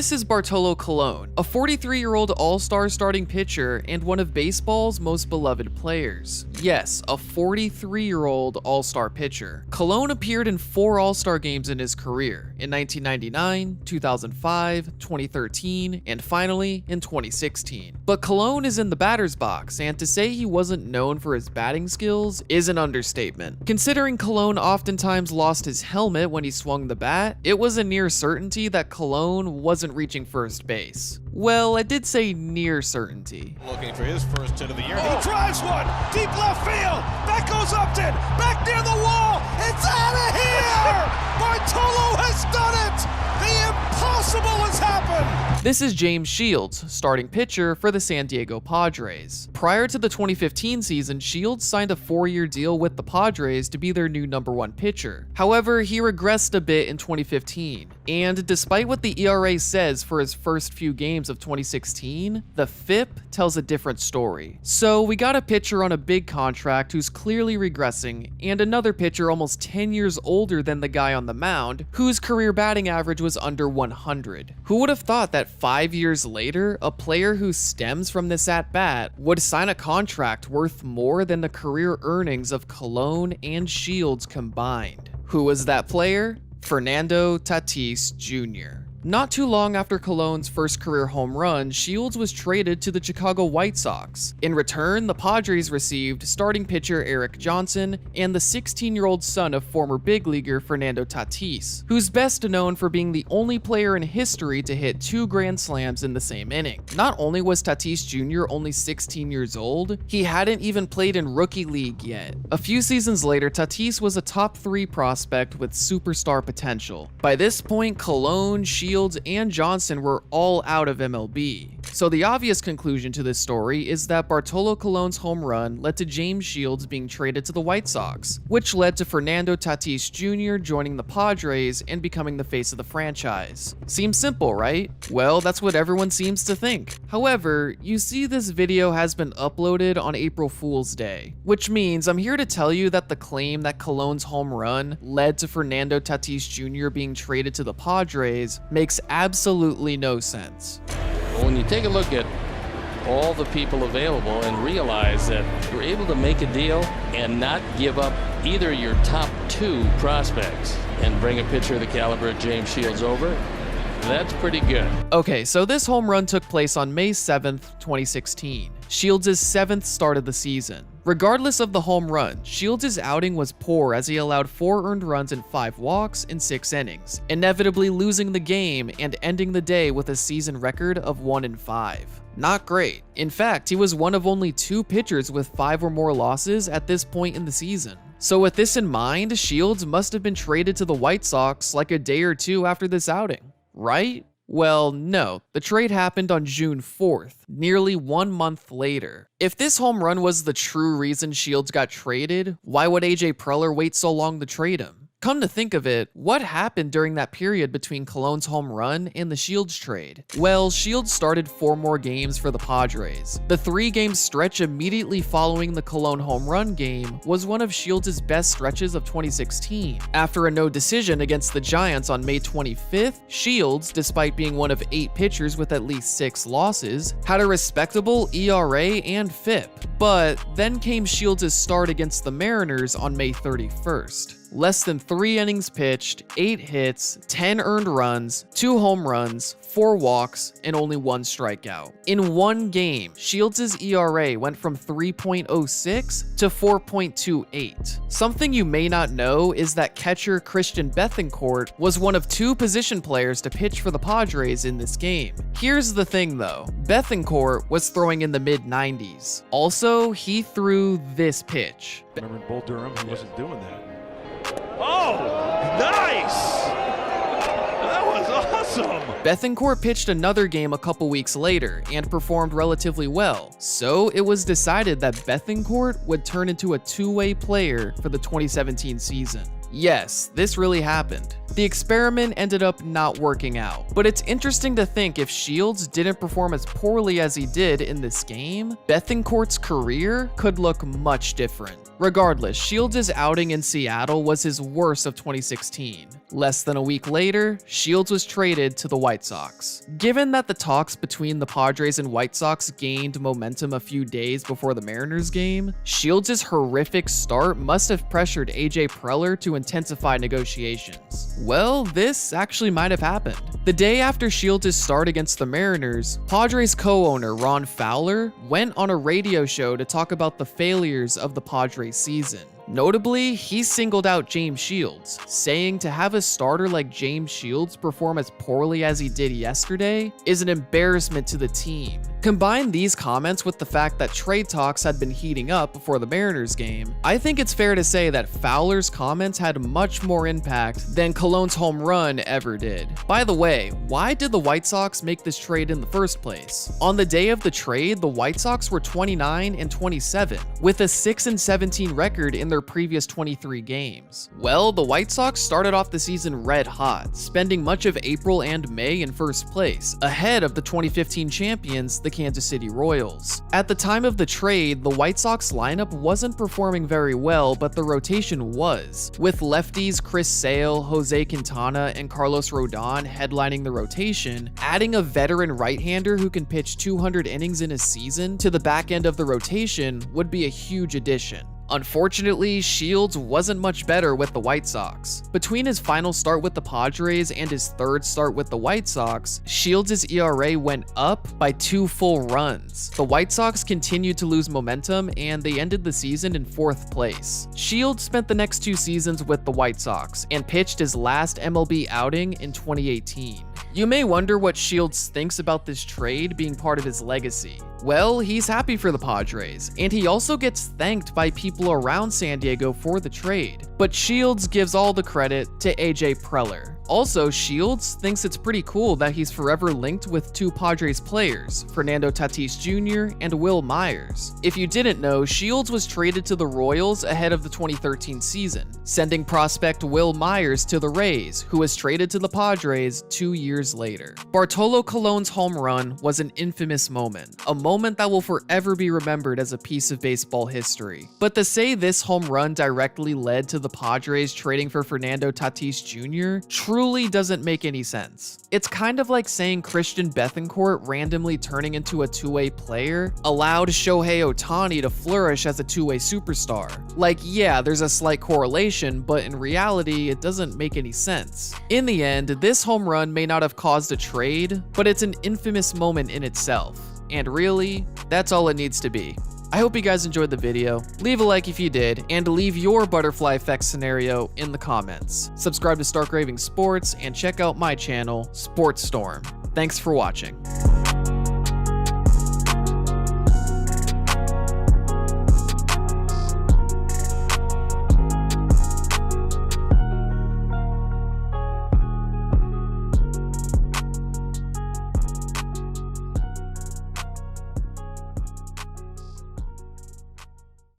This is Bartolo Colon, a 43-year-old all-star starting pitcher and one of baseball's most beloved players. Yes, a 43-year-old all-star pitcher. Colon appeared in 4 all-star games in his career, in 1999, 2005, 2013, and finally in 2016. But Colon is in the batter's box, and to say he wasn't known for his batting skills is an understatement. Considering Colon oftentimes lost his helmet when he swung the bat, it was a near certainty that Colon wasn't reaching first base. Well, I did say near certainty. Looking for his first hit of the year. He drives one, deep left field. Back goes Upton, back near the wall. It's out of here! Bartolo has done it! The impossible has happened! This is James Shields, starting pitcher for the San Diego Padres. Prior to the 2015 season, Shields signed a 4-year deal with the Padres to be their new #1 pitcher. However, he regressed a bit in 2015, and despite what the ERA says for his first few games of 2016, the FIP tells a different story. So we got a pitcher on a big contract who's clearly regressing, and another pitcher almost 10 years older than the guy on the mound, whose career batting average was under 100. Who would have thought that 5 years later, a player who stems from this at-bat would sign a contract worth more than the career earnings of Colon and Shields combined? Who was that player? Fernando Tatis Jr. Not too long after Colon's first career home run, Shields was traded to the Chicago White Sox. In return, the Padres received starting pitcher Eric Johnson and the 16-year-old son of former big leaguer Fernando Tatis, who's best known for being the only player in history to hit 2 grand slams in the same inning. Not only was Tatis Jr. only 16 years old, he hadn't even played in rookie league yet. A few seasons later, Tatis was a top 3 prospect with superstar potential. By this point, Colon, Shields, and Johnson were all out of MLB. So the obvious conclusion to this story is that Bartolo Colon's home run led to James Shields being traded to the White Sox, which led to Fernando Tatis Jr. joining the Padres and becoming the face of the franchise. Seems simple, right? Well, that's what everyone seems to think. However, you see this video has been uploaded on April Fool's Day, which means I'm here to tell you that the claim that Colon's home run led to Fernando Tatis Jr. being traded to the Padres makes absolutely no sense. When you take a look at all the people available and realize that you're able to make a deal and not give up either your top 2 prospects and bring a pitcher of the caliber of James Shields over, that's pretty good. Okay, so this home run took place on May 7th, 2016. Shields' 7th start of the season. Regardless of the home run, Shields' outing was poor as he allowed 4 earned runs and 5 walks in 6 innings, inevitably losing the game and ending the day with a season record of 1-5. Not great. In fact, he was one of only 2 pitchers with 5 or more losses at this point in the season. So with this in mind, Shields must have been traded to the White Sox like a day or 2 after this outing, right? Well, no, the trade happened on June 4th, nearly 1 month later. If this home run was the true reason Shields got traded, why would AJ Preller wait so long to trade him? Come to think of it, what happened during that period between Colon's home run and the Shields trade? Well, Shields started 4 more games for the Padres. The 3-game stretch immediately following the Colon home run game was one of Shields' best stretches of 2016. After a no decision against the Giants on May 25th, Shields, despite being one of 8 pitchers with at least 6 losses, had a respectable ERA and FIP. But then came Shields' start against the Mariners on May 31st. Less than 3 innings pitched, 8 hits, 10 earned runs, 2 home runs, 4 walks, and only 1 strikeout. In 1 game, Shields' ERA went from 3.06 to 4.28. Something you may not know is that catcher Christian Bethancourt was one of 2 position players to pitch for the Padres in this game. Here's the thing though, Bethancourt was throwing in the mid-90s. Also, he threw this pitch. Remember in Bull Durham, he wasn't doing that. Oh, nice! That was awesome! Bethancourt pitched another game a couple weeks later and performed relatively well, so it was decided that Bethancourt would turn into a 2-way player for the 2017 season. Yes, this really happened. The experiment ended up not working out, but it's interesting to think if Shields didn't perform as poorly as he did in this game, Bethancourt's career could look much different. Regardless, Shields' outing in Seattle was his worst of 2016. Less than a week later, Shields was traded to the White Sox. Given that the talks between the Padres and White Sox gained momentum a few days before the Mariners game, Shields' horrific start must have pressured AJ Preller to intensify negotiations. Well, this actually might have happened. The day after Shields' start against the Mariners, Padres co-owner Ron Fowler went on a radio show to talk about the failures of the Padres season. Notably, he singled out James Shields, saying to have a starter like James Shields perform as poorly as he did yesterday is an embarrassment to the team. Combine these comments with the fact that trade talks had been heating up before the Mariners game, I think it's fair to say that Fowler's comments had much more impact than Colon's home run ever did. By the way, why did the White Sox make this trade in the first place? On the day of the trade, the White Sox were 29-27, with a 6-17 record in their previous 23 games. Well, the White Sox started off the season red hot, spending much of April and May in first place, ahead of the 2015 champions, the Kansas City Royals. At the time of the trade, the White Sox lineup wasn't performing very well, but the rotation was, with lefties Chris Sale, Jose Quintana, and Carlos Rodon headlining the rotation. Adding a veteran right-hander who can pitch 200 innings in a season to the back end of the rotation would be a huge addition. Unfortunately, Shields wasn't much better with the White Sox. Between his final start with the Padres and his third start with the White Sox, Shields' ERA went up by 2 full runs. The White Sox continued to lose momentum and they ended the season in 4th place. Shields spent the next 2 seasons with the White Sox and pitched his last MLB outing in 2018. You may wonder what Shields thinks about this trade being part of his legacy. Well, he's happy for the Padres, and he also gets thanked by people around San Diego for the trade. But Shields gives all the credit to AJ Preller. Also, Shields thinks it's pretty cool that he's forever linked with 2 Padres players, Fernando Tatis Jr. and Will Myers. If you didn't know, Shields was traded to the Royals ahead of the 2013 season, sending prospect Will Myers to the Rays, who was traded to the Padres 2 years later. Bartolo Colon's home run was an infamous moment, a moment that will forever be remembered as a piece of baseball history. But to say this home run directly led to the Padres trading for Fernando Tatis Jr. truly doesn't make any sense. It's kind of like saying Christian Bethancourt randomly turning into a two-way player allowed Shohei Ohtani to flourish as a two-way superstar. Like, yeah, there's a slight correlation, but in reality, it doesn't make any sense. In the end, this home run may not have caused a trade, but it's an infamous moment in itself. And really, that's all it needs to be. I hope you guys enjoyed the video. Leave a like if you did, and leave your butterfly effect scenario in the comments. Subscribe to Raving Sports, and check out my channel, SportStorm. Thanks for watching.